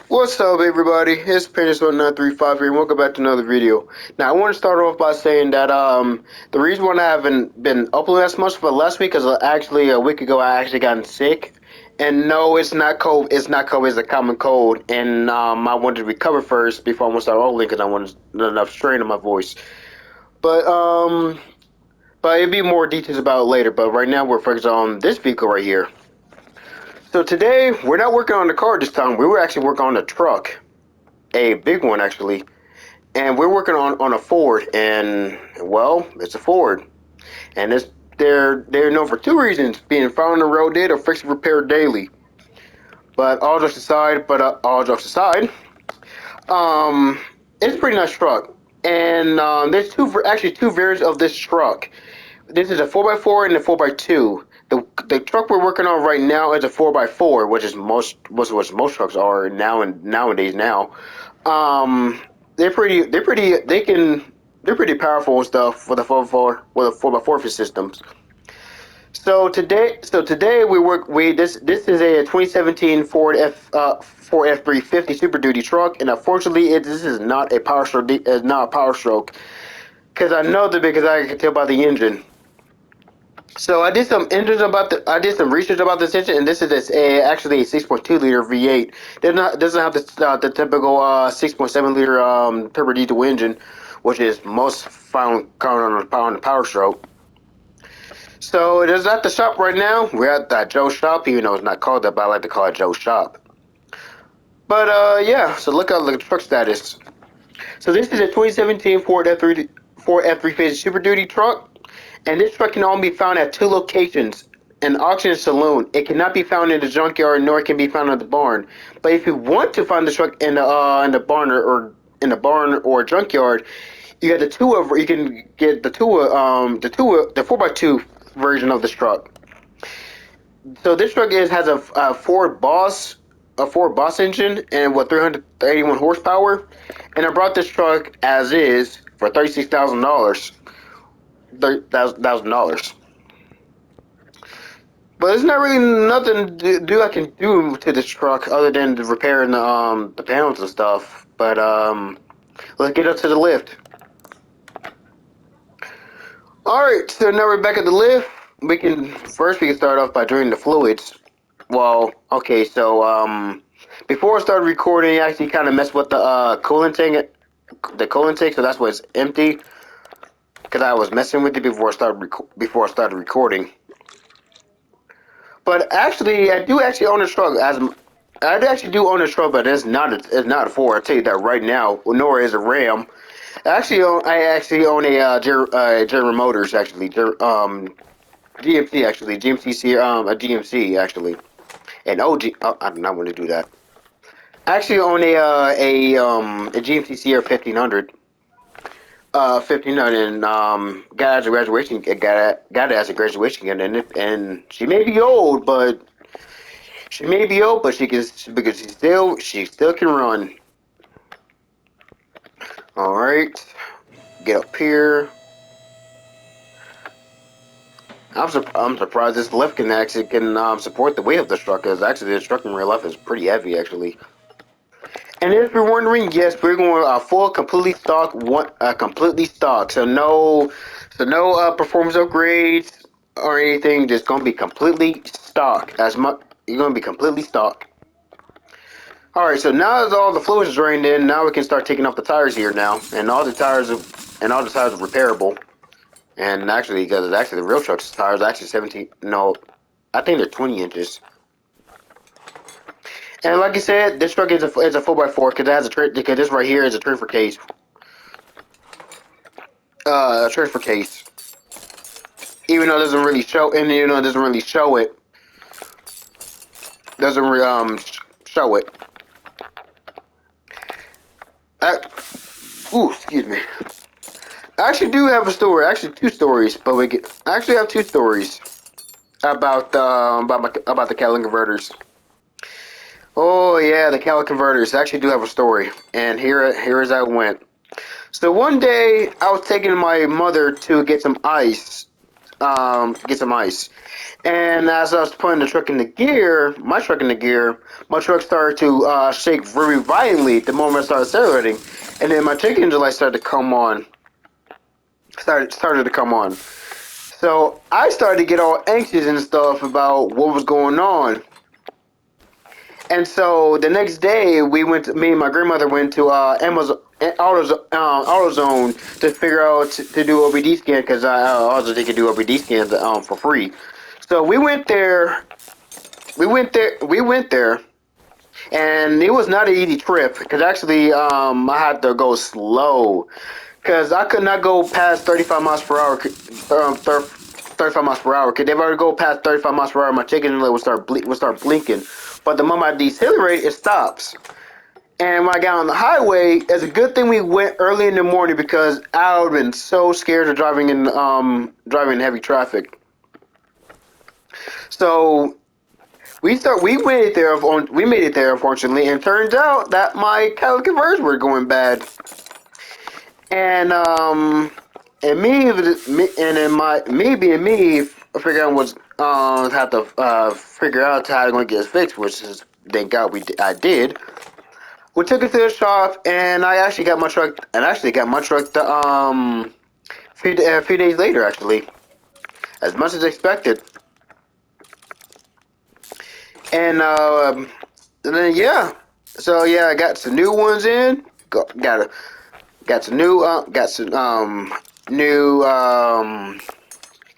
What's up, everybody? It's Penis1935 here, and welcome back to another video. Now, I want to start off by saying that the reason why I haven't been uploading as much for last week is actually a week ago I actually gotten sick, and no, it's not cold. It's not COVID. It's a common cold, and I wanted to recover first before I want to start uploading because I wanted not enough strain on my voice. But it'll be more details about it later. But right now we're focused on this vehicle right here. So today we're not working on the car this time. We were actually working on a truck, a big one actually, and we're working on a Ford. And well, it's a Ford, and they're known for two reasons: being found on the road dead or fixed and repaired daily. But all jokes aside, um, it's a pretty nice truck. And there's actually two variants of this truck. This is a 4x4 and a 4x2. The truck we're working on right now is a 4x4, which is most trucks are nowadays now. Um, they're pretty powerful and stuff for the 4x4 systems. So today this is a 2017 Ford F350 Super Duty truck, and unfortunately this is not a power stroke. It's not a power stroke because I know that because I can tell by the engine. So I did some research about this engine, and this is actually a 6.2 liter V8. Doesn't have the typical 6.7 liter turbo diesel engine, which is most found on the power stroke. So it is at the shop right now. We're at that Joe's shop, even though it's not called that, but I like to call it Joe's shop. But yeah. So look at the truck status. So this is a 2017 Ford F350 Super Duty truck. And this truck can only be found at two locations: an auction and saloon. It cannot be found in the junkyard, nor can be found at the barn. But if you want to find the truck in the barn or in the barn or junkyard, you get you can get the 4x2 version of this truck. So this truck has a Ford Boss engine and with 381 horsepower. And I brought this truck as is for $36,000. $30,000. But there's not really nothing I can do to this truck other than repairing the panels and stuff. But let's get up to the lift. All right, so now we're back at the lift. We can start off by draining the fluids. Well, okay, so before I started recording, I actually kind of messed with the coolant tank. So that's why it's empty. Because I was messing with it before I started recording. But actually, I do actually own a truck. I actually do own a truck, but it's not a Ford. I'll tell you that right now. Nor is a Ram. I actually own a General Motors actually. GMC actually. A GMC actually. An OG. Oh, I do not want to do that. I actually own a GMC Sierra 1500. 1500, and got it as a graduation gift, and she may be old, but because she still can run. All right, get up here. I'm surprised this lift can support the weight of the truck, because actually this truck in real life is pretty heavy actually. And if you're wondering, yes, we're going completely stock. So no performance upgrades or anything. Just gonna be completely stock. You're gonna be completely stock. All right. So now as all the fluids drained in, now we can start taking off the tires here now, and all the tires are repairable. And actually, because the real truck's tires are actually 17. No, I think they're 20 inches. And like I said, this truck is a 4x4 because this right here is a transfer case. Transfer case. Even though it doesn't really show, and even though it doesn't really show it, show it. Excuse me. I actually do have a story. Actually, two stories, but I actually have two stories about the catalytic converters. Oh yeah, the catalytic converters. I actually do have a story, and here is how it went. So one day I was taking my mother to get some ice, and And as I was putting the truck into gear, my truck started to shake very violently the moment I started accelerating, and then my check engine light started to come on. Started to come on. So I started to get all anxious and stuff about what was going on. And so the next day, me and my grandmother went to Amazon AutoZone to figure out to do OBD scan because I also they could do OBD scans for free. So we went there. We went there, and it was not an easy trip because actually I had to go slow because I could not go past 35 miles per hour. 35 miles per hour. Because if I were to go past 35 miles per hour, my chicken light would start blinking. But the moment I decelerate, it stops. And when I got on the highway, it's a good thing we went early in the morning because I would have been so scared of driving in heavy traffic. So we made it there unfortunately, and turns out that my catalytic converters were going bad. And me being me, figuring was have to figure out how I'm going to get it fixed, which is thank God I did. We took it to the shop, and I actually got my truck. A few days later, actually, as much as expected. And then yeah, so yeah, I got some new ones in. Got some new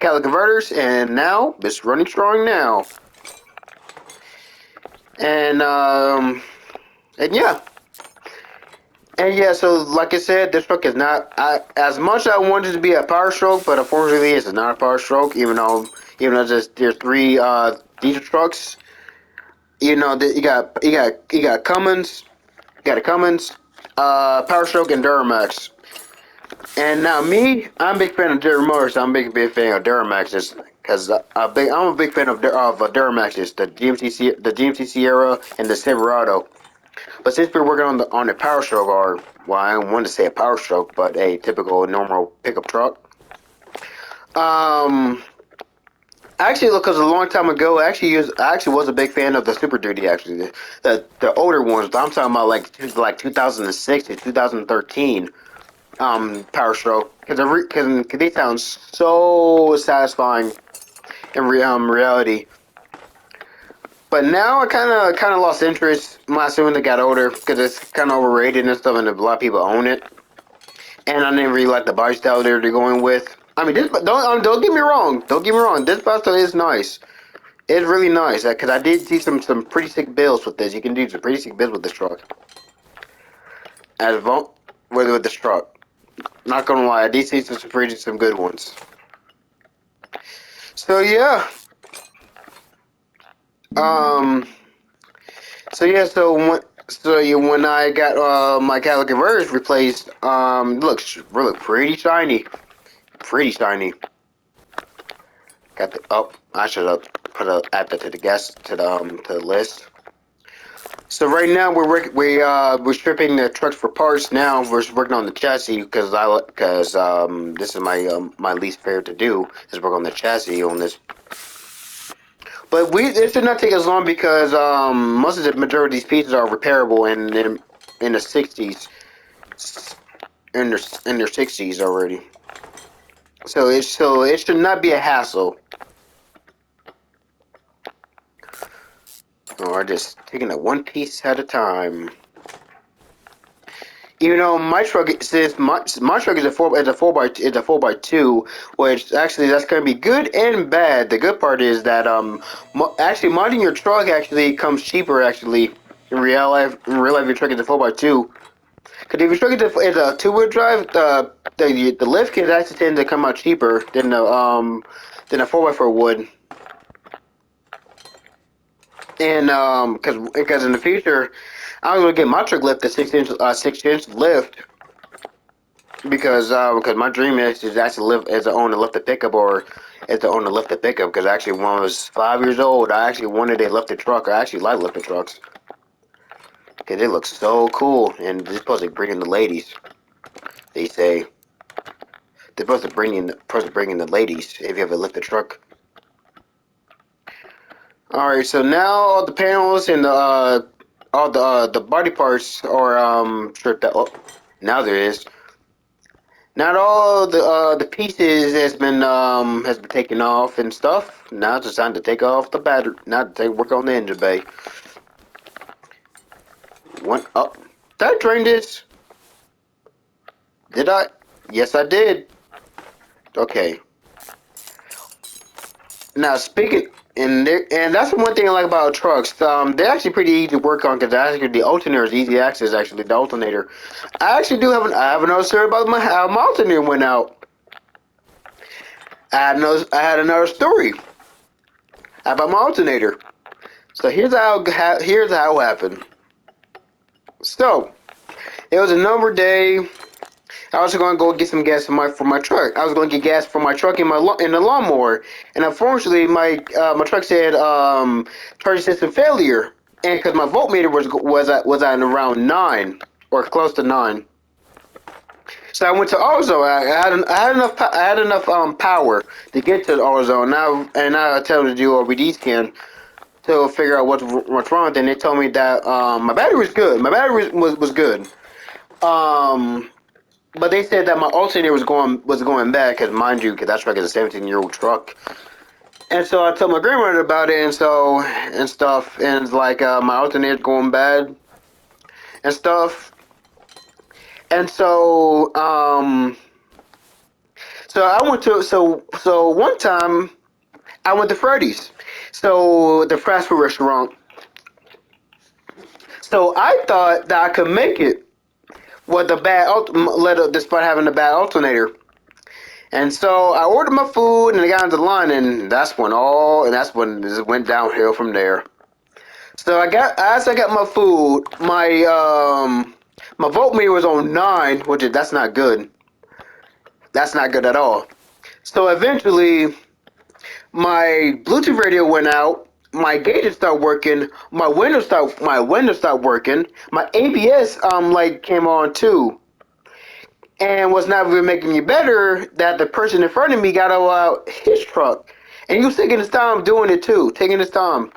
catalytic converters, and now it's running strong now. And and yeah. And yeah, so like I said, this truck is not as much as I wanted it to be a power stroke, but unfortunately, it's not a power stroke. Even though there's three diesel trucks, you got Cummins, Power Stroke, and Duramax. And now me, I'm a big fan of General Motors. I'm a big fan of Duramaxes because I'm a big fan of Duramaxes, the GMC Sierra, and the Silverado. But since we're working on the Power Stroke, or well, I don't want to say a Power Stroke, but a typical normal pickup truck. Um, Actually, because a long time ago, I actually was a big fan of the Super Duty. Actually, the older ones. I'm talking about like 2006 to 2013. Power Stroke because they sound so satisfying in reality. But now I kind of lost interest when they got older because it's kind of overrated and stuff, and a lot of people own it. And I didn't really like the body style they're going with. I mean, don't get me wrong. Don't get me wrong. This body style is nice. It's really nice because I did see some pretty sick builds with this. You can do some pretty sick builds with this truck. With this truck. Not gonna lie, I did see some good ones. So yeah. Um. So yeah. When I got my catalytic converters replaced, it looks really pretty shiny. Pretty shiny. Got the I should have add that to the list. So right now we're stripping the trucks for parts. Now we're working on the chassis because this is my least favorite to do is work on the chassis on this. But it should not take as long because most of the majority of these pieces are repairable in the 60s in their 60s already. So it should not be a hassle. Or just taking it one piece at a time. Even though my truck says my truck is a four by two, which actually that's gonna be good and bad. The good part is that actually modding your truck actually comes cheaper actually in real life. Your truck is a 4x2. Because if your truck is a two-wheel drive, the lift kit actually tend to come out cheaper than a 4x4 would. And because in the future, I'm gonna get my truck lift a 6-inch lift because my dream is actually live as to own a lifted pickup or as to own a lifted pickup because actually when I was 5 years old, I actually wanted a lifted truck. I actually like lifted trucks because it looks so cool and they're supposed to bring in the ladies. They say they're supposed to bring in the ladies if you have a lifted truck. All right, so now all the panels and the body parts are stripped out. Oh, now there is. Not all the pieces has been taken off and stuff. Now it's time to take off the battery. Now to work on the engine bay. One up. Did I drain this? Did I? Yes, I did. Okay. Now speaking, and that's one thing I like about trucks. They're actually pretty easy to work on because actually the alternator is easy access. Actually, the alternator. I actually do I have another story about how my alternator went out. I had another story about my alternator. So here's how it happened. So it was a number day. I was going to go get some gas for my truck. I was going to get gas for my truck in the lawnmower, and unfortunately, my truck said charging system failure, and because my voltmeter was at around 9 or close to 9. So I went to AutoZone. I had enough power to get to the AutoZone. Now I tell them to do a RBD scan to figure out what's wrong. Then they told me that my battery was good. My battery was good. Um, But they said that my alternator was going bad because, mind you, because that truck is a 17-year-old truck. And so I told my grandmother about it and stuff, and it's like my alternator's going bad and stuff. And so I went to one time I went to Freddy's, so the fast food restaurant. So I thought that I could make it with a despite having a bad alternator. And so I ordered my food and I got into the line, and that's when it went downhill from there. So as I got my food, my voltmeter was on 9, that's not good. That's not good at all. So eventually my Bluetooth radio went out, my gauges stopped working, my windows stopped working, my ABS light came on too. And what's not really making me better, that the person in front of me got out his truck, and he was taking his time doing it too, taking his time.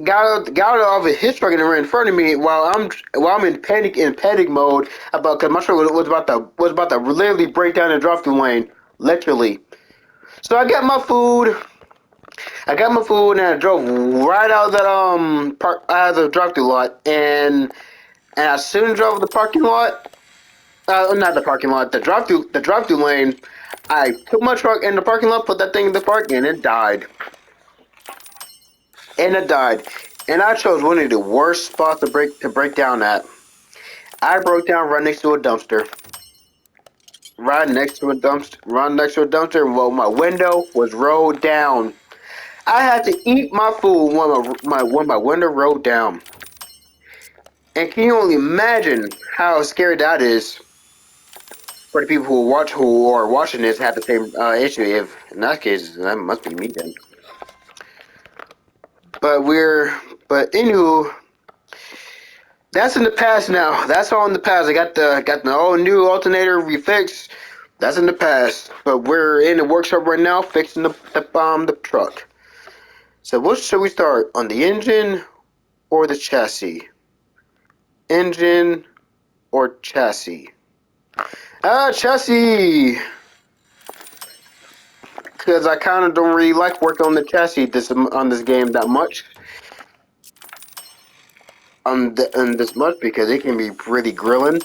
Got out of his truck and ran in front of me while I'm in panic mode about because my truck was about to literally break down and drop through lane, literally. So I got my food, and I drove right out of that out of the drop through lot, and I soon drove the parking lot. Not the parking lot, the drive through lane. I took my truck in the parking lot, put that thing in the park, and it died. And it died. And I chose one of the worst spots to break down at. I broke down right next to a dumpster. Right next to a dumpster. Well, my window was rolled down. I had to eat my food when my window rolled down. And can you only imagine how scary that is? For the people who are watching this have the same issue. If in that case, that must be me then. But anywho, that's in the past now. That's all in the past. I got the all new alternator refixed. That's in the past. But we're in the workshop right now fixing the truck. So what should we start on, the engine or the chassis? Engine or chassis? Chassis. Because I kind of don't really like working on the chassis on this game that much. On this much because it can be pretty grilling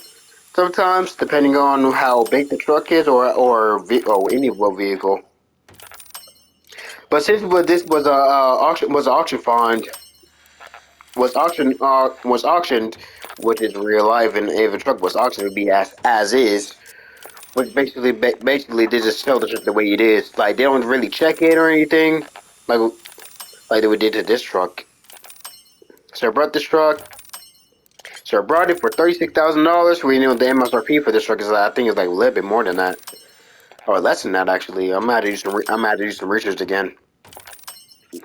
sometimes, depending on how big the truck is or any vehicle. But since this was a auction find, was auctioned, which is real life, and if a truck was auctioned, it would be as is. Which basically they just sell the truck the way it is. Like they don't really check it or anything, like they did to this truck. So I brought this truck. So I brought it for $36,000. We know the MSRP for this truck is I think it's like a little bit more than that, or less than that actually. I'm gonna have to do some research again. I'm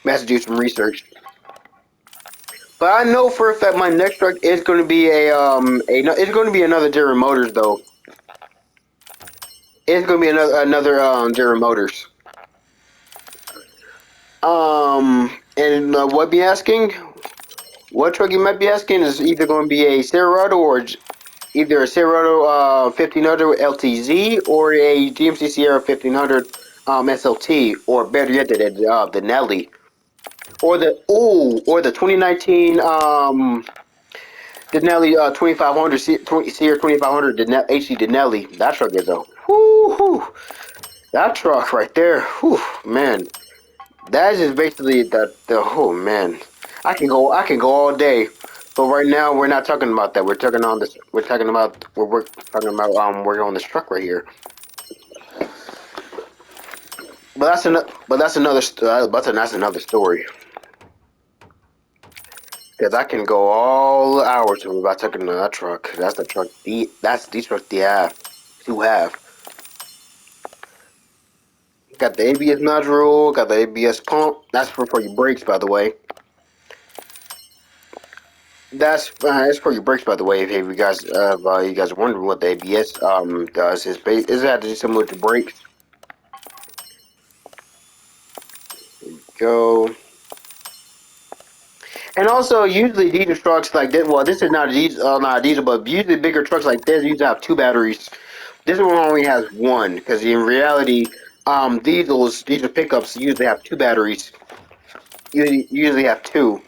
gonna have to do some research. But I know for a fact my next truck is going to be it's going to be another General Motors though. It's going to be another General Motors. And what be asking? What truck you might be asking is either going to be a Silverado or either a Silverado 1500 LTZ or a GMC Sierra 1500 SLT, or better yet, the Nelly, or the 2019 Denelli 2500 Sierra 2500 HD Denelli. That truck is a whoo. That truck right there, whew, man. That is basically the oh man. I can go all day. But right now we're not talking about that. We're talking on this. We're talking about we're on this truck right here. That's another story. Because I can go all hours about talking about that truck. That's the truck. That's the truck they have. To have. Got the ABS nodule. Got the ABS pump. That's for your brakes, by the way. That's for your brakes, by the way. If you guys are wondering what the ABS does, is actually similar to brakes. Go. And also, usually diesel trucks like this. Well, this is not a diesel, but usually bigger trucks like this usually have two batteries. This one only has one, because in reality, diesel pickups usually have two batteries. Usually have two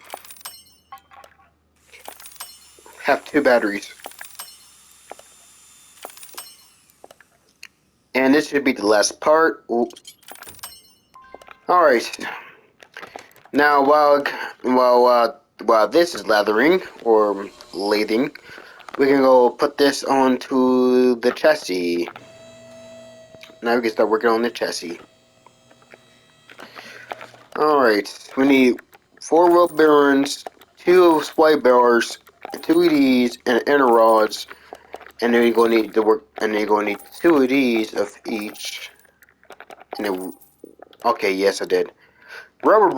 batteries. And this should be the last part. Ooh. All right. Now, while this is lathering or lathing, we can go put this onto the chassis. Now we can start working on the chassis. Alright, we need 4 wheel bearings, 2 splice bars, 2 of these, and inner rods. And then you're gonna need 2 of these of each. And then, okay, yes, I did. Rubber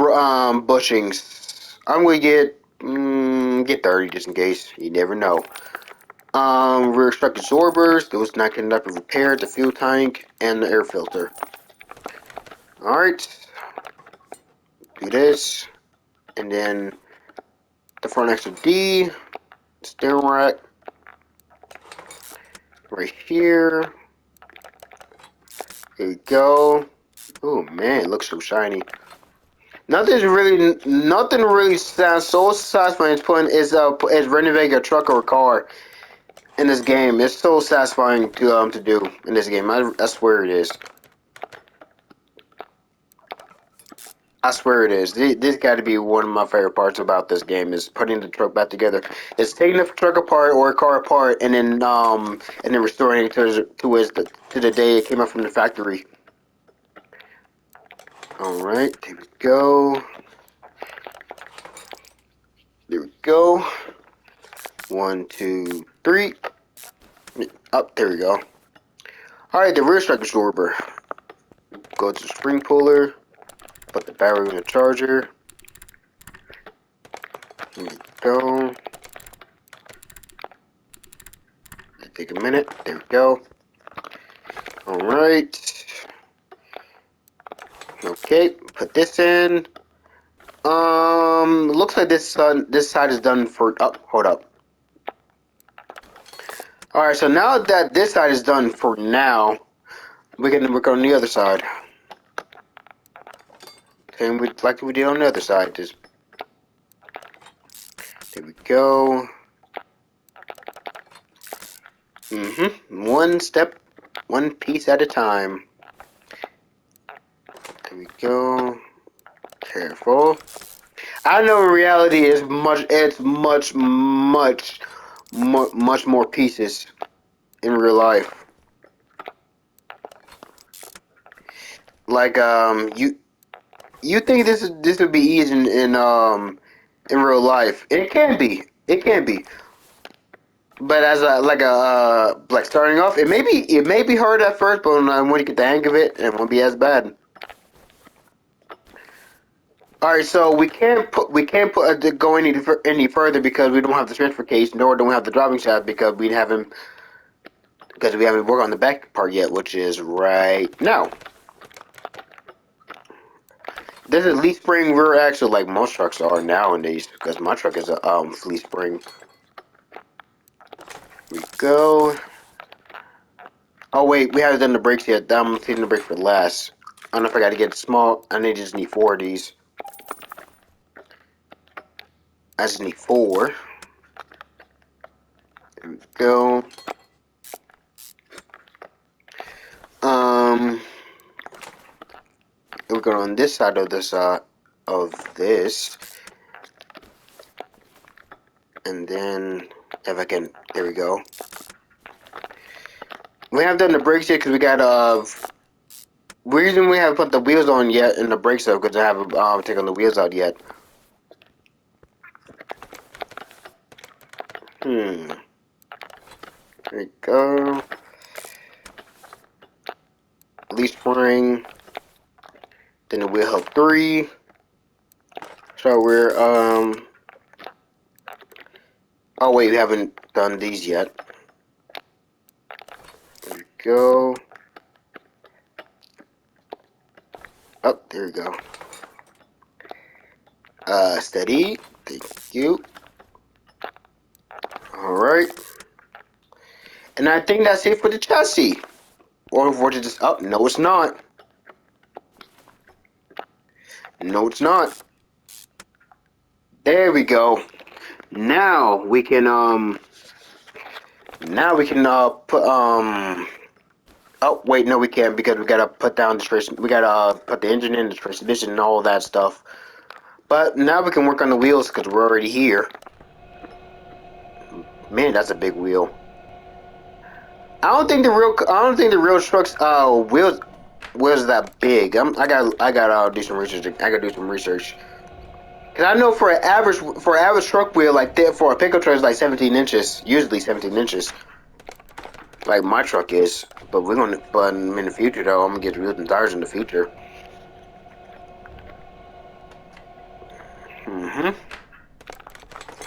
bushings. I'm gonna get 30 just in case. You never know. Rear struck absorbers. Those not conductive repair. The fuel tank and the air filter. All right. Do this, and then the front axle D, steering rack, right here. There you go. Oh man, it looks so shiny. Nothing really sounds so satisfying as renovating a truck or a car in this game. It's so satisfying to do in this game. I swear it is. I swear it is. This got to be one of my favorite parts about this game is putting the truck back together. It's taking the truck apart or a car apart and then restoring it to the day it came out from the factory. All right, there we go. There we go. 1, 2, 3. Up there we go. All right, the rear strike absorber. Go to the spring puller. Put the battery in the charger. There we go. Take a minute. There we go. All right. Okay, put this in. Looks like this side is done for. Oh, hold up. All right, so now that this side is done for now, we can work on the other side. And like we did on the other side. Just there we go. One step, one piece at a time. There we go. Careful. I know in reality it's much more pieces in real life. Like you think this would be easy in real life. It can be. It can be. But as like starting off, it may be hard at first, but when you get the hang of it, it won't be as bad. All right, so go any further because we don't have the transfer case, nor do we have the driving shaft because we haven't worked on the back part yet, which is right now. This is leaf spring rear axle like most trucks are nowadays, because my truck is a leaf spring. We go. Oh wait, we haven't done the brakes yet. I'm saving the brake for last. I don't know if I got to get small. I just need 4 of these. I just need 4. There we go. We're going on this side of this and then if I can, there we go. We haven't done the brakes yet because we got the reason we haven't put the wheels on yet and the brakes up because I haven't taken the wheels out yet. There we go. Leaf spring. Then the wheel hub 3. So we're oh wait, we haven't done these yet. There we go. Oh, there we go. Steady. Thank you. Alright. And I think that's it for the chassis. Or for just oh no it's not. No it's not. There we go. Now we can put oh wait, no we can't because we gotta put down the transmission. We gotta put the engine in, the transmission and all that stuff. But now we can work on the wheels because we're already here. Man, that's a big wheel. I don't think the real trucks wheels that big. I gotta do some research. I gotta do some research. Cause I know for an average truck wheel like that for a pickup truck is like 17 inches, usually 17 inches, like my truck is. But in the future though, I'm gonna get wheels and tires in the future. There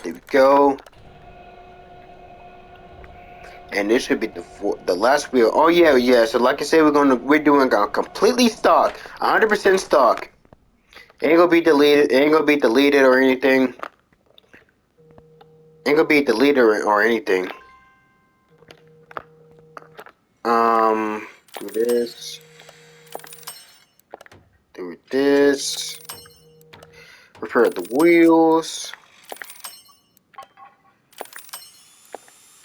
we go. And this should be the last wheel. Oh yeah. So like I said, we're doing a completely stock, 100% stock. Ain't gonna be deleted. Ain't gonna be deleted or anything. Ain't gonna be deleted or anything. Do this. Do this. Repair the wheels.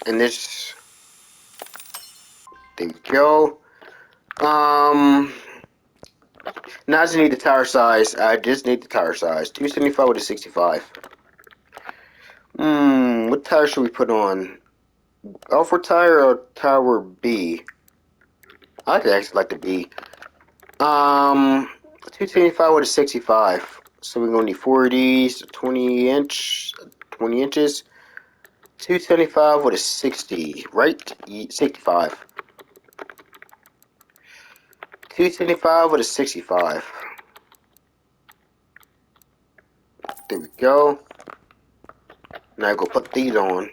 And this. There we go. Now I just need the tire size. I just need the tire size. 275 with a 65. What tire should we put on? Alpha tire or Tower B? I could actually like the B. 275 with a 65. So we're gonna need 4 of these, 20 inches. 275 with a 60, right? 65. 275 with a 65. There we go. Now I go put these on.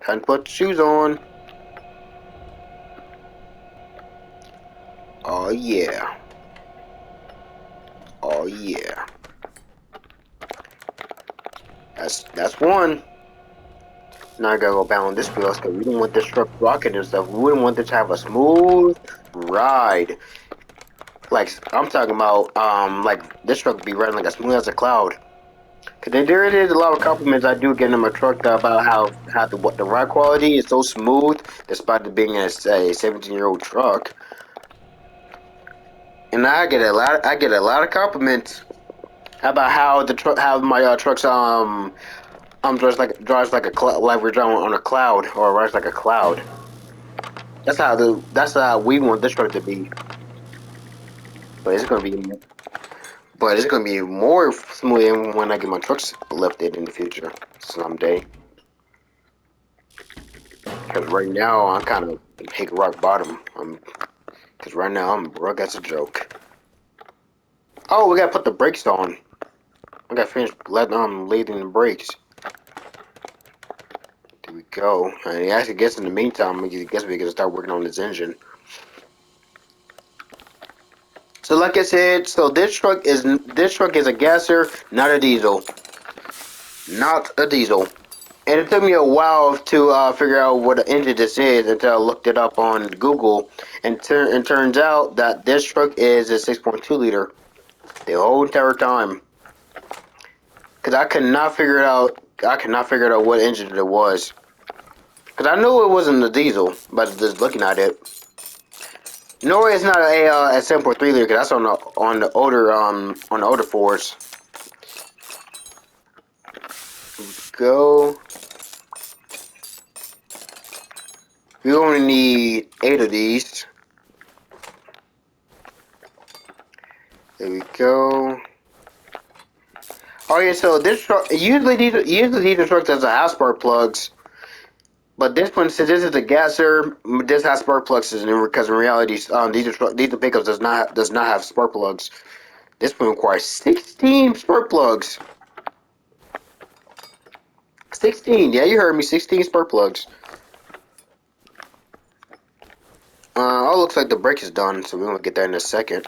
Time to put the shoes on. Oh yeah. Oh yeah. That's one. Now I gotta go balance this wheel because we don't want this truck rocking and stuff. We wouldn't want this to have a smooth ride. Like I'm talking about, like this truck be riding like as smooth as a cloud. Cause there is a lot of compliments I do get in my truck about how the ride quality is so smooth, despite it being a 17-year-old truck. And I get a lot of compliments about how my trucks drives like a cloud, like we're driving on a cloud or rides like a cloud. That's how we want this truck to be. But it's gonna be more smooth when I get my trucks lifted in the future someday. Because right now I'm kind of hitting rock bottom. Because right now I'm broke as a joke. Oh, we gotta put the brakes on. I gotta finish leading the brakes. There we go. And I guess in the meantime, I guess we gotta start working on this engine. So like I said, so this truck is a gasser, not a diesel. Not a diesel. And it took me a while to figure out what engine this is until I looked it up on Google, and turns out that this truck is a 6.2 liter the whole entire time. Cause I could not figure it out. I could not figure out what engine it was. Cause I knew it wasn't a diesel, but just looking at it. No, it's not a 7.3 liter. Cause that's on the older Fords. Go. We only need 8 of these. There we go. Oh yeah, so this truck usually these trucks has a have spark plugs, but this one, since this is a gasser, this has spark plugs because in reality, these pickups does not have spark plugs. This one requires 16 spark plugs. 16, yeah, you heard me, 16 spark plugs. Oh, looks like the brake is done, so we're gonna get that in a second.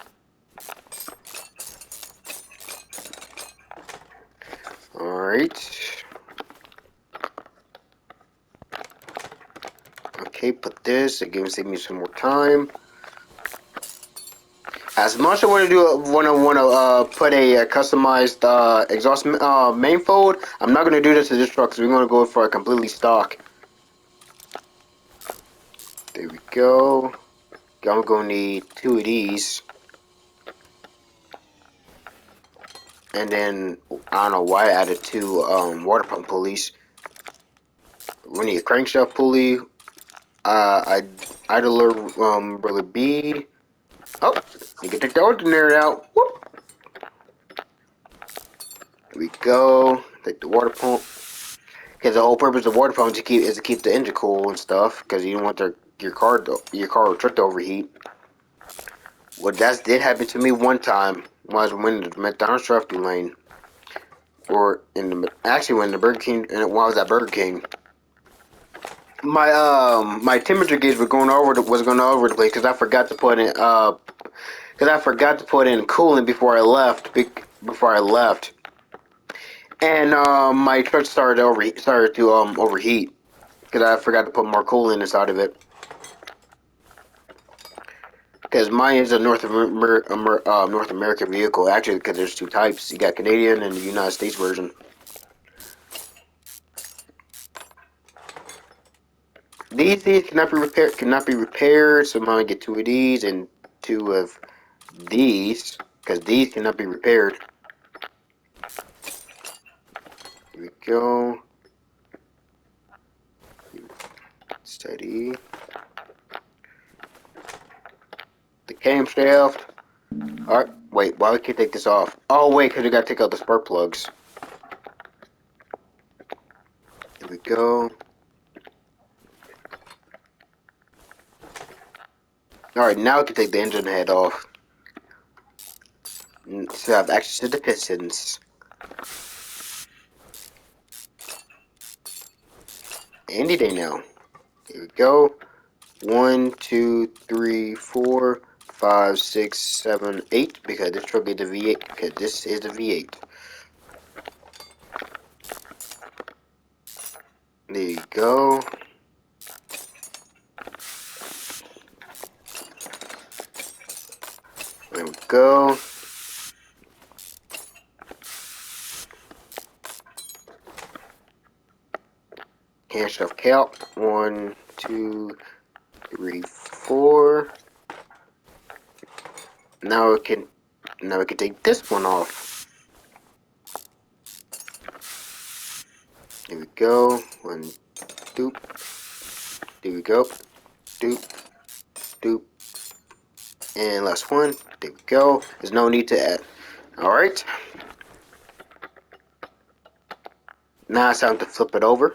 Alright. Okay, put this. Again, save me some more time. As much as I want to put a customized exhaust manifold, I'm not gonna do this to this truck because we're gonna go for a completely stock. There we go. I'm gonna need 2 of these, and then I don't know why I added 2 water pump pulleys. We need a crankshaft pulley. Idler really B. Oh, you can take the alternator out. Whoop. There we go. Take the water pump. Because the whole purpose of water pumps is to keep the engine cool and stuff. Because you don't want your car or truck to overheat. Well, that did happen to me one time when I was in the McDonald's drive-thru lane, or when the Burger King, and while I was at Burger King. My temperature gauge was going over the place because I forgot to put in coolant before I left. And my truck started to overheat because I forgot to put more coolant inside of it. Because mine is a North American vehicle, actually, because there's 2 types. You got Canadian and the United States version. These cannot be repaired. So I'm gonna get 2 of these and 2 of these, because these cannot be repaired. Here we go. Steady. The camshaft. Alright, wait, why can't I take this off? Oh, wait, because we gotta take out the spark plugs. Here we go. Alright, now we can take the engine head off. So I have access to the pistons. Any day now. Here we go. 1, 2, 3, 4, 5, 6, 7, 8. Because this truck is the V8. Because this is the V8. There you go. There we go. Camshaft cap. 1, 2, 3, 4. Now we can take this one off. Here we go. 1, doop. There we go. Doop. Doop. And last one. There we go. There's no need to add. Alright. Now it's time to flip it over.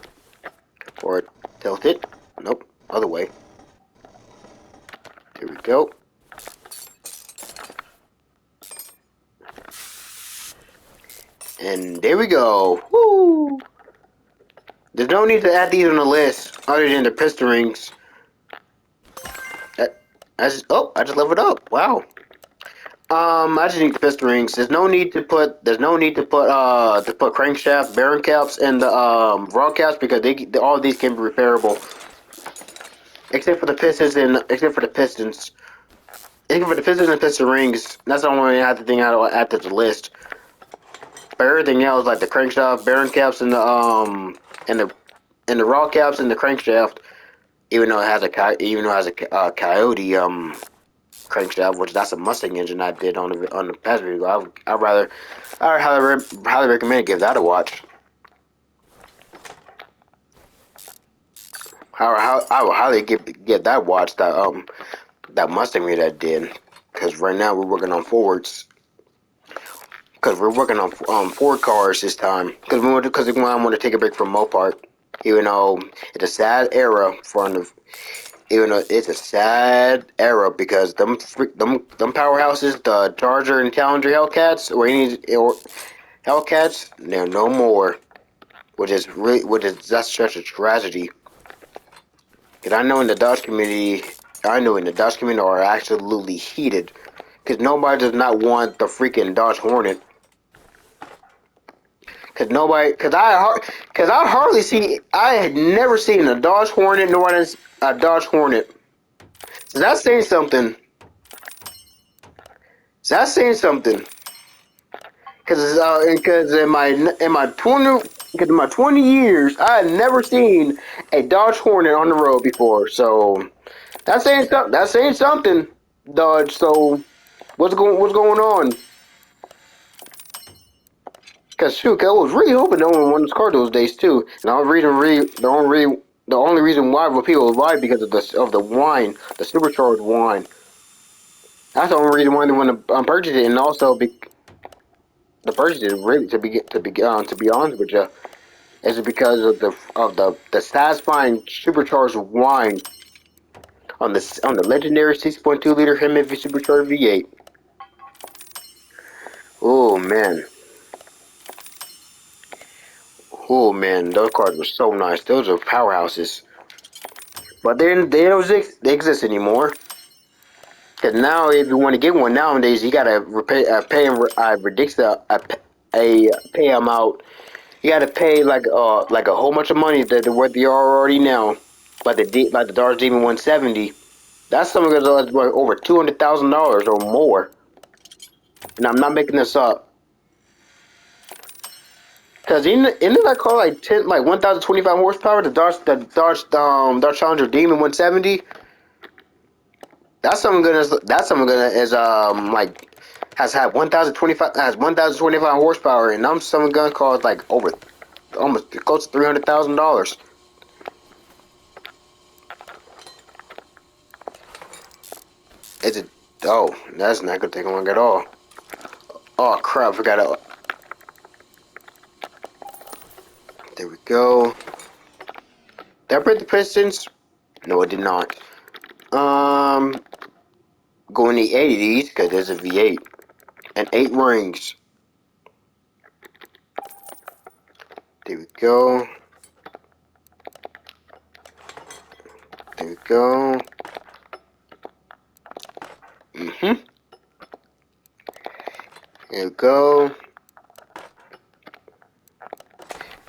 Or tilt it. Nope. Other way. There we go. And there we go. Woo! There's no need to add these on the list other than the piston rings. I just leveled up. Wow. I just need the piston rings. There's no need to put crankshaft bearing caps and the rod caps because all of these can be repairable except for the pistons and and piston rings. That's the only other thing I add to the list. But everything else like the crankshaft bearing caps and the rod caps and the crankshaft, even though it has a coyote crankshaft, which that's a Mustang engine I did on the past video. I highly recommend give that a watch. I would highly give that watch that Mustang video that I did, because right now we're working on Fords. Because we're working on Ford cars this time. Because I want to take a break from Mopar, even though it's a sad era because them powerhouses, the Charger and Challenger Hellcats or Hellcats, they're no more. That's such a tragedy. Because I know in the Dodge community are absolutely heated. Because nobody does not want the freaking Dodge Hornet. Because I hardly see, I had never seen a Dodge Hornet nor a Dodge Hornet. So that's saying something. Because in my 20 years, I had never seen a Dodge Hornet on the road before. So that's saying something. Dodge. So what's going on? Because shoot, I was really hoping no one won this car those days too. And the only reason why people buy because of the wine, the supercharged wine. That's the only reason why they want to purchase it, and also the purchase is really to be honest with you, is because of the satisfying supercharged wine on the legendary 6.2 liter Hemi supercharged V8. Oh man. Oh man, those cars were so nice. Those are powerhouses. But then they don't exist anymore. Cause now, if you want to get one nowadays, you gotta pay a ridiculous pay amount. You gotta pay like a whole bunch of money to what they are already now. Like the Dodge Demon 170, that's something that's like over $200,000 or more. And I'm not making this up. Cause isn't that car like 1,025 horsepower? Dodge Challenger Demon 170. That's something good. That's something good is like has 1,025 horsepower, and I'm some gun costs like over almost close to $300,000. Is it? Oh, that's not gonna take long at all. Oh crap! I forgot to. There we go. Did I break the pistons? No, it did not. Going to 80 these because there's a V8 and 8 rings. There we go. There we go. There we go.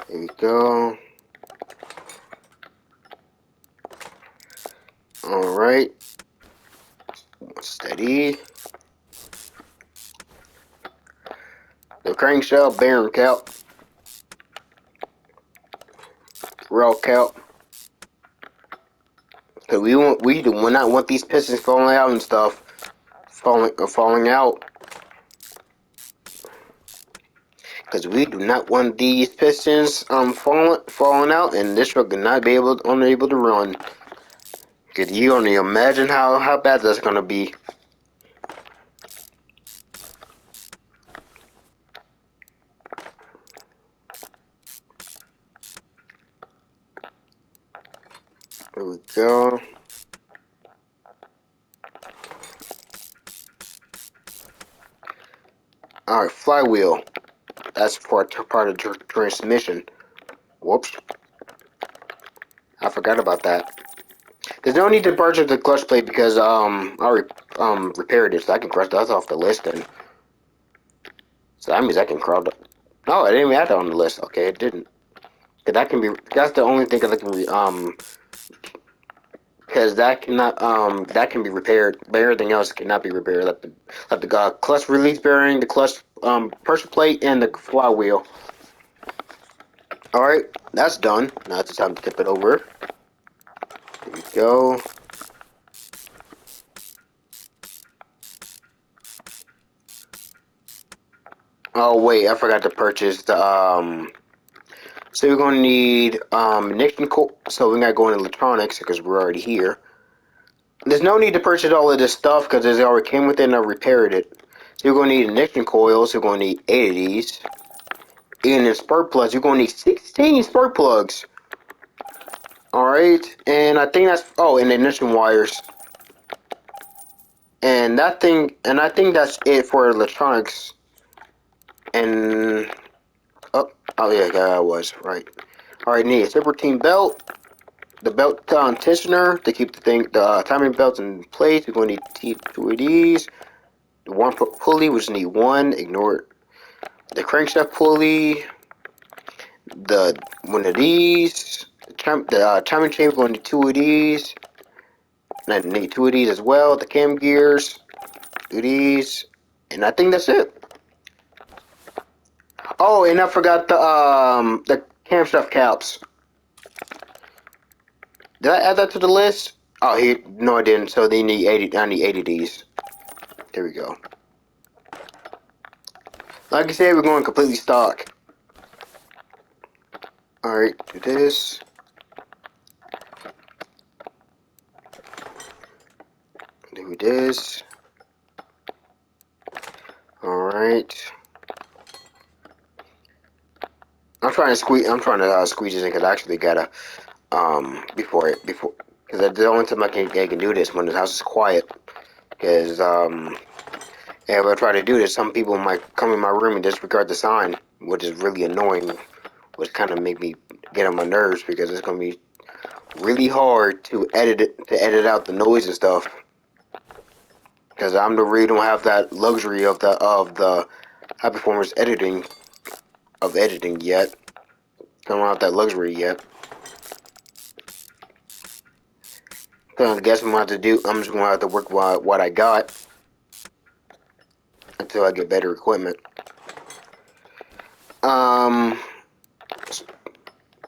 There we go. Alright. Steady. The crankshaft bearing cap. Raw cap. Cause we do not want these pistons falling out and stuff. Falling out. Because we do not want these pistons falling out, and this truck will not be unable to run. Could you only imagine how bad that's gonna be? There we go. Alright, flywheel. That's part of the transmission. Whoops. I forgot about that. There's no need to purchase the clutch plate because repaired it, so I can cross that off the list then. So that means I can crawl. No, I didn't even add that on the list. Okay, it didn't. Cause that can be. That's the only thing that can be because that can be repaired, but everything else cannot be repaired. Like the clutch release bearing, the clutch pressure plate, and the flywheel. All right, that's done. Now it's time to tip it over. There we go. Oh wait, I forgot to purchase the So we're gonna need ignition coil. So we're gonna go into electronics because we're already here. There's no need to purchase all of this stuff because it already came with it and I repaired it. So you're gonna need ignition coils. You're gonna need 8 of these. And then spark plugs. You're gonna need 16 spark plugs. All right, and I think that's and ignition wires. And I think that's it for electronics. And oh yeah, that was right. All right, need a serpentine belt. The belt tensioner to keep the timing belts in place. We're going to need two of these. The 1 foot pulley, we just need one. Ignore it. The crankshaft pulley. The one of these. The timing chain, we're going to need two of these. And I need two of these as well. The cam gears. Two of these. And I think that's it. Oh, and I forgot the camshaft caps. Did I add that to the list? Oh, no, I didn't. So they need 80. I need 80 of these. There we go. Like I said, we're going completely stock. Alright, do this. Do this. Alright. I'm trying to squeeze this in because I actually gotta before because the only time I can do this when the house is quiet. Because if I try to do this, some people might come in my room and disregard the sign, which is really annoying. Which kind of make me get on my nerves because it's gonna be really hard to edit out the noise and stuff. Because I'm the really don't have that luxury of the high performance editing yet. I don't have that luxury yet. So I guess I'm just gonna have to work with what I got until I get better equipment.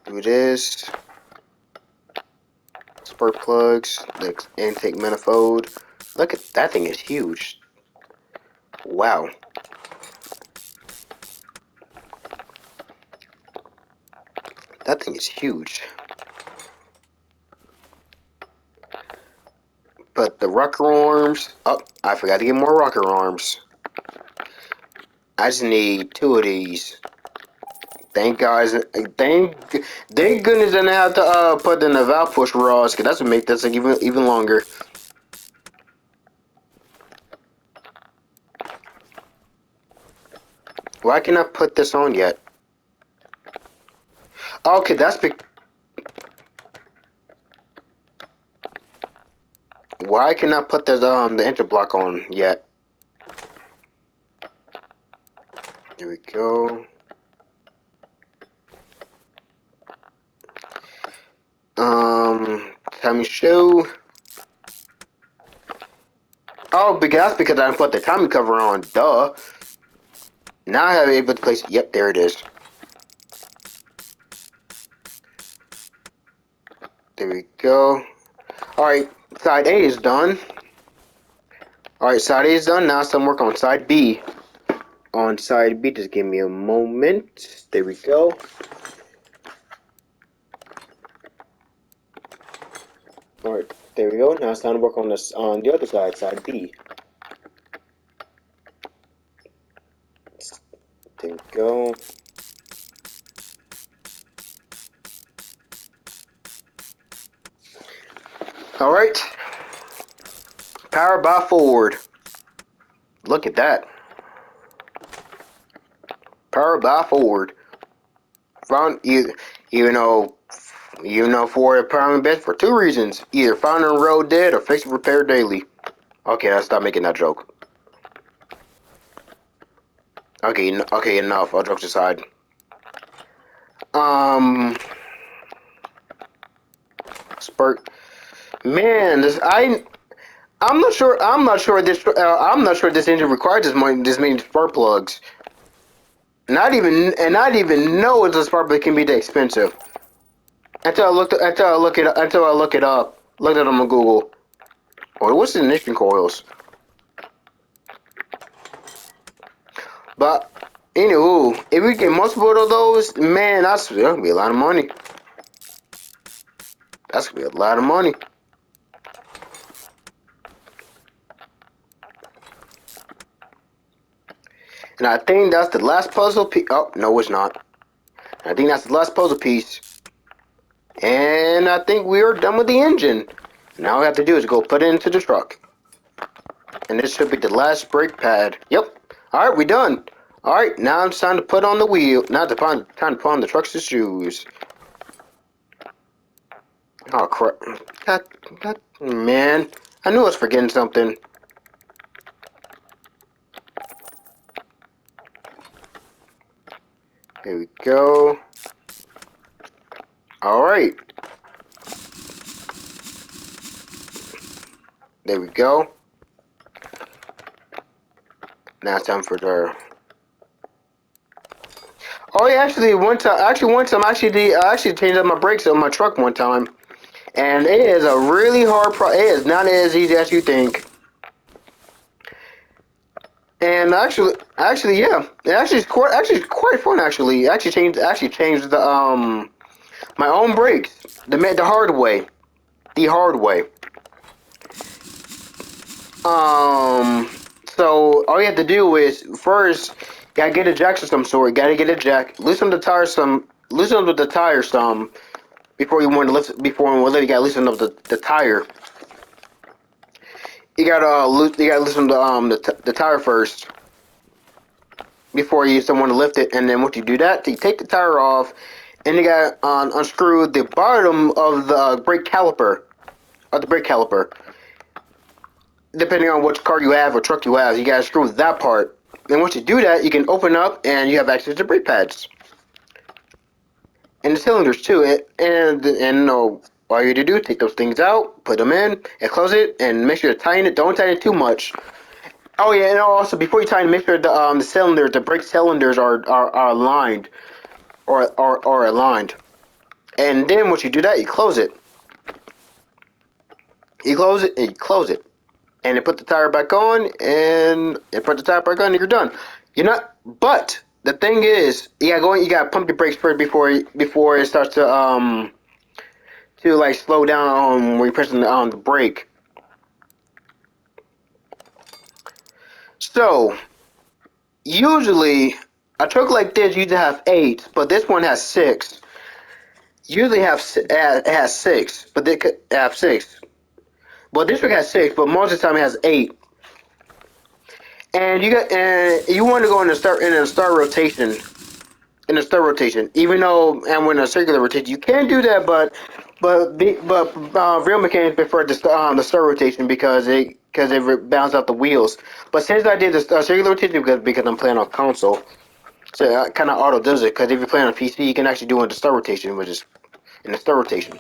Do this. Spark plugs, the intake manifold. Look at that thing is huge. Wow. That thing is huge. But the rocker arms. Oh, I forgot to get more rocker arms. I just need two of these. Thank guys. Thank goodness I didn't have to put in the valve push rods, cause that's what make this like even longer. Why can't I put this on yet? Okay, that's why can I put this the interblock on yet? Here we go. Timing show. Oh, that's because I didn't put the timing cover on. Duh. Now I have able to place. Yep, there it is. There we go. Alright, side A is done. Alright, side A is done. Now it's time to work on side B. On side B, just give me a moment. There we go. Alright, there we go. Now it's time to work on this on the other side, side B. There we go. Alright. Power by Ford. Look at that. Power by Ford. Front, even though You know, for a primary best for two reasons: either found on the road dead or fix and repair daily. Okay, I'll stop making that joke. Okay, okay, enough. All jokes aside. Spurt. Man, I'm not sure. I'm not sure this engine requires this many spark plugs. Not even know if the spark plug can be that expensive. Until I look it up. Looked it up on Google. Or what's the ignition coils? But anywho, if we get multiple of those, man, that's gonna be a lot of money. That's gonna be a lot of money. And I think that's the last puzzle piece. Oh no, it's not. I think that's the last puzzle piece. And I think we are done with the engine. Now all we have to do is go put it into the truck. And this should be the last brake pad. Yep. Alright, we done. Alright, now it's time to put on the wheel. Now it's time to put on the truck's shoes. Oh crap. God, man. I knew I was forgetting something. Here we go. Alright. There we go. Now it's time for the... Oh yeah, one time I actually changed up my brakes on my truck one time. And it is a really hard it is not as easy as you think. And actually, yeah, it actually is quite fun. Actually, changed the my own brakes the hard way, the hard way. So all you have to do is first you gotta get a jack of some sort. You gotta get a jack, loosen up the tire some before you want to lift. Before you gotta loosen up the tire. You gotta loosen the tire first before you want to lift it, and then once you do that, you take the tire off, and you gotta unscrew the bottom of the brake caliper, depending on which car you have or truck you have. You gotta screw that part. And once you do that, you can open up and you have access to brake pads and the cylinders too. And all you have to do, take those things out, put them in, and close it, and make sure to tighten it. Don't tighten it too much. Oh yeah, and also before you tighten, make sure the brake cylinders are aligned or aligned. And then once you do that, you close it. You close it and you close it. And you put the tire back on, and you're done. You're not. But the thing is, you gotta pump your brakes first before it starts to like slow down when you're pressing the brake. So usually a truck like this usually have 8, but this one has 6. Usually it has 6, but they could have 6. Well, this truck has 6, but most of the time it has 8. And you want to go in a start rotation. In a start rotation, even though and when a circular rotation, you can do that, but real mechanics prefer the start rotation because it bounces out the wheels. But since I did the circular rotation because I'm playing on console, so it kind of auto does it. Because if you're playing on PC, you can actually do it in the start rotation, which is in the start rotation.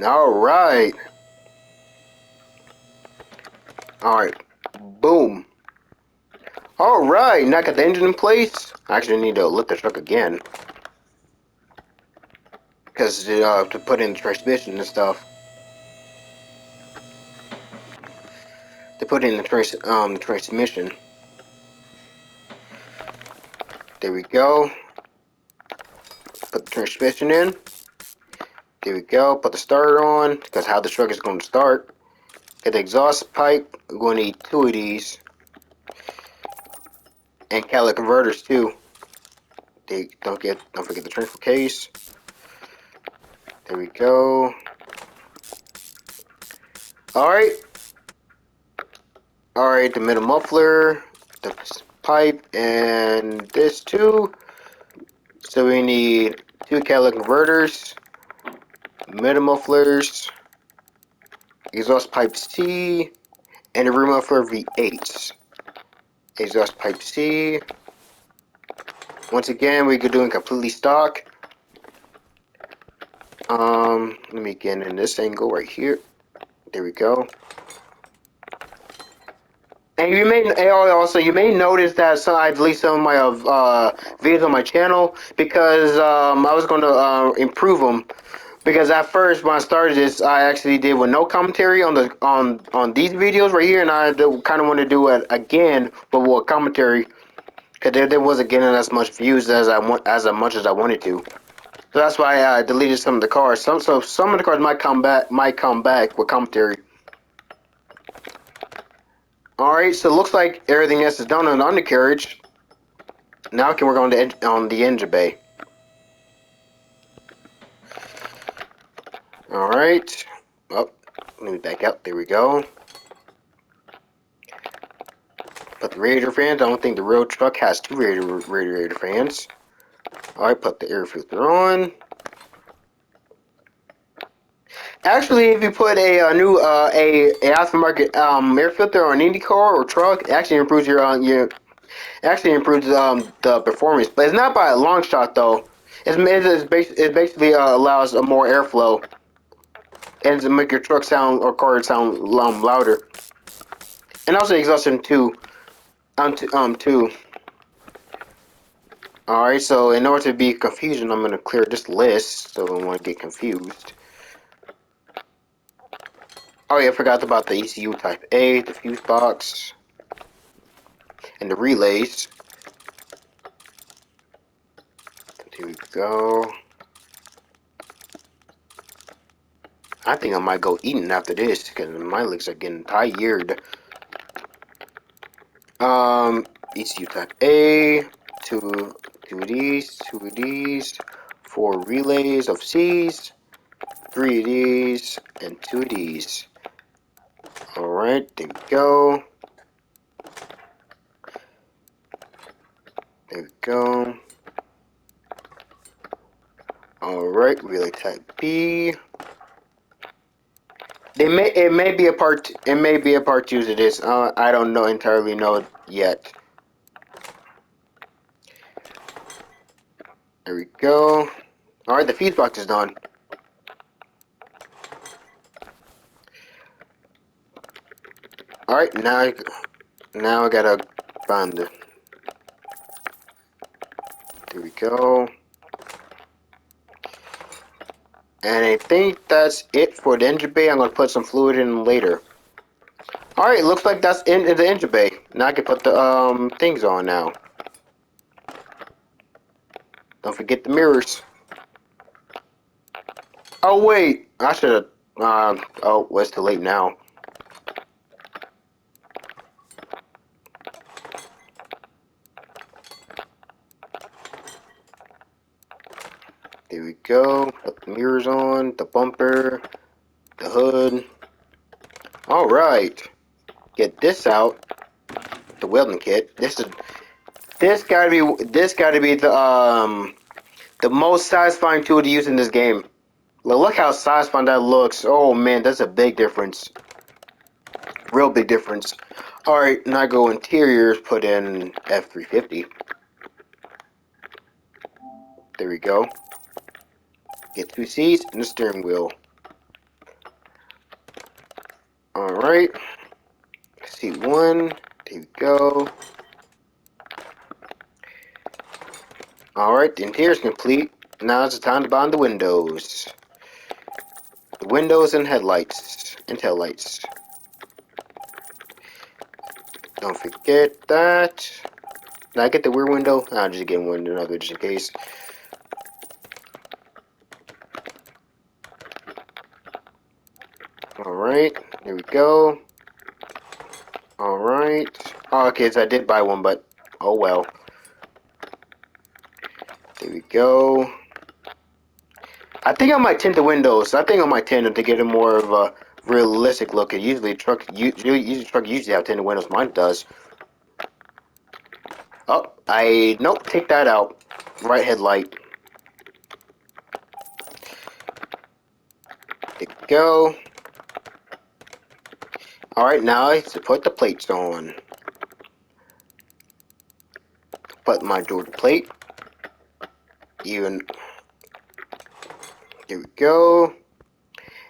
All right. Boom. All right, now I got the engine in place. I actually need to lift the truck again because to put in the transmission and stuff. To put in the transmission. There we go. Put the transmission in. There we go. Put the starter on because how the truck is going to start. Get the exhaust pipe. We're going to need 2 of these. And catalytic converters too. Don't forget the transfer case. There we go. Alright, the middle muffler, the pipe, and this too. So we need 2 catalytic converters, middle mufflers, exhaust pipe C, and a rear muffler V8. Exhaust pipe C. Once again, we're doing completely stock. Let me get in this angle right here. There we go. And you may notice that I deleted some of my videos on my channel because I was going to improve them. Because at first when I started this, I actually did with no commentary on these videos right here, and I kind of want to do it again, but with commentary, because there wasn't getting as much views as much as I wanted to. So that's why I deleted some of the cars. Some of the cars might come back with commentary. Alright, so it looks like everything else is done on the undercarriage. Now we can work on the engine bay. Alright. Oh, let me back out. There we go. Put the radiator fans. I don't think the real truck has 2 radiator fans. Alright, put the air filter on. Actually, if you put a new a aftermarket air filter on any car or truck, it actually improves the performance. But it's not by a long shot though. It basically allows more airflow and to make your truck sound or car sound louder. And also exhaustion too. Too. Alright, so in order to be confusion, I'm gonna clear this list so I don't want to get confused. Oh yeah, I forgot about the ECU type A, the fuse box, and the relays. Here we go. I think I might go eating after this because my legs are getting tired. ECU type A, two of these, 4 relays of C's, 3 of these, and 2 of these. Alright, there we go. There we go. Alright, relay type B. It may be a part use of this. I don't entirely know yet. There we go. Alright, the fuse box is done. Alright, now I gotta find it. There we go. And I think that's it for the engine bay. I'm gonna put some fluid in later. Alright, looks like that's in the engine bay. Now I can put the things on now. Don't forget the mirrors. Oh wait, I should have oh, well, it's too late now. There we go. Put the mirrors on, the bumper, the hood. Alright. Get this out. The welding kit. This gotta be the most satisfying tool to use in this game. Look how satisfying that looks. Oh man, that's a big difference. Real big difference. Alright, now go interiors, put in F350. There we go. Get 2 seats and the steering wheel. Alright. Seat 1. There we go. Alright, the interior is complete. Now it's time to bind the windows. The windows and headlights and taillights. Don't forget that. Did I get the rear window? I'll just get one another just in case. Alright, there we go. Alright. Oh, kids, I did buy one, but oh well. There we go. I think I might tint the windows. I think I might tint them to get a more of a realistic look. And usually truck usually have tinted windows. Mine does. Oh, nope. Take that out. Right headlight. There we go. Alright, now I to put the plates on. Put my Georgia plate. Even. There we go.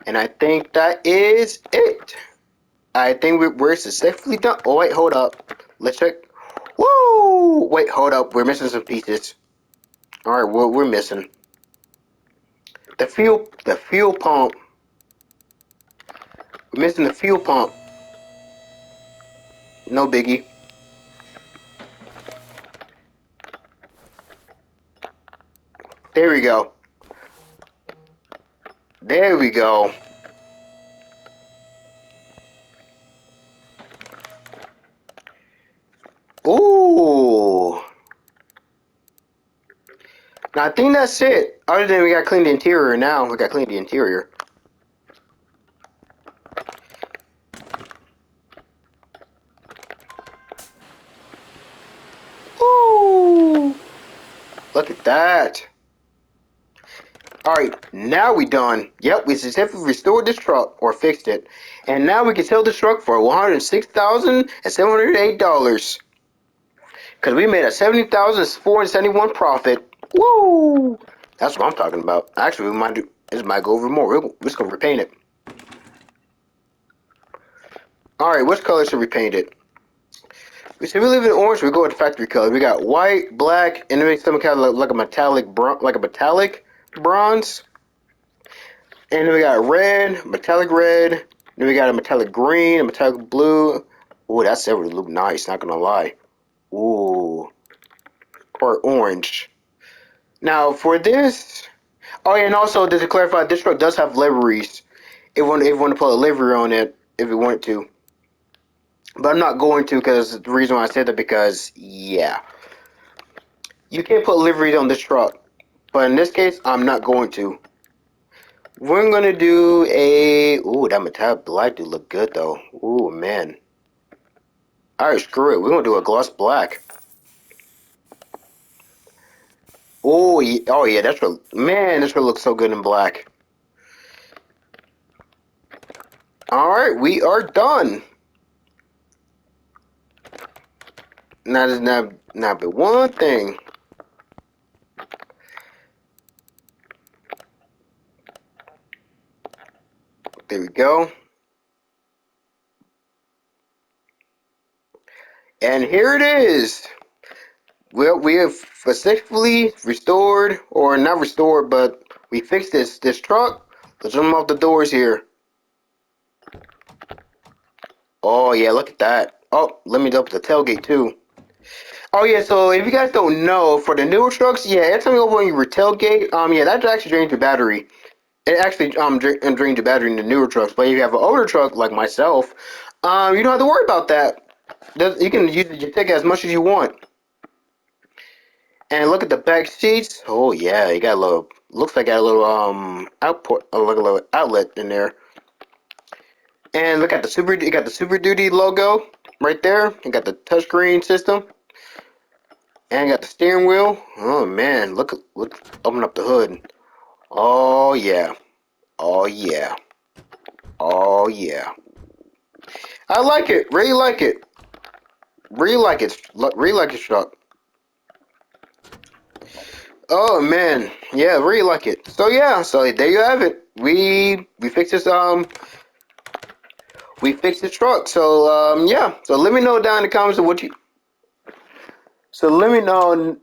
And I think that is it. I think we're successfully done. Oh, wait, hold up. Let's check. Woo! Wait, hold up. We're missing some pieces. Alright, we're missing. The fuel pump. We're missing the fuel pump. No biggie. There we go. There we go. Ooh. Now, I think that's it. Other than we got to clean the interior now. We got to clean the interior. Ooh. Look at that. Alright, now we done. Yep, we successfully restored this truck, or fixed it. And now we can sell this truck for $106,708. Because we made a $70,471 profit. Woo! That's what I'm talking about. Actually, we might do, this might go over more. We're just going to repaint it. Alright, which color should we paint it? We should we leave it orange, we go with factory color. We got white, black, and then some kind of like a metallic bronze. And then we got red, metallic red. Then we got a metallic green, a metallic blue. Ooh, that silver look nice, not gonna lie. Ooh. Or orange. Now for this, oh yeah, and also just to clarify, this truck does have liveries. If you want to put a livery on it, if you want to. But I'm not going to, because the reason why I said that, because yeah, you can't put liveries on this truck. But in this case, I'm not going to. We're gonna do a that metallic black do look good though. Ooh man. Alright, screw it. We're gonna do a gloss black. Oh yeah, that's what man, this will look so good in black. Alright, we are done. Now there's not but one thing. There we go. And here it is. Well, we have successfully restored, or not restored, but we fixed this truck. Let's jump off the doors here. Oh yeah, look at that. Oh, let me open the tailgate too. Oh yeah, so if you guys don't know, for the newer trucks, yeah, every time you open your tailgate, yeah, that actually drains your battery. It actually drains your battery in the newer trucks. But if you have an older truck like myself, you don't have to worry about that. You can use your ticket as much as you want. And look at the back seats. Oh yeah, you got a little. Looks like got a little output, like a little outlet in there. And look at the Super. You got the Super Duty logo right there. You got the touchscreen system. And you got the steering wheel. Oh man, look. Open up the hood. Oh yeah. Oh yeah. Oh yeah. I like it. Really like it. Really like it. Really like it, truck. Oh man, yeah, really like it. So yeah, so there you have it. We fixed this we fixed the truck. So yeah. So let me know down in the comments of what you. So let me know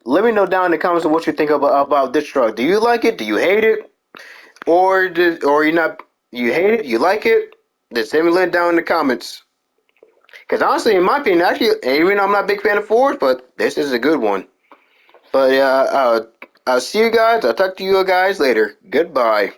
down in the comments of what you think about this truck. Do you like it? Do you hate it? Or you not you hate it? You like it? Just let me let down in the comments. Because honestly, in my opinion, actually, even though I'm not a big fan of Fords, but this is a good one. But yeah, I'll see you guys. I'll talk to you guys later. Goodbye.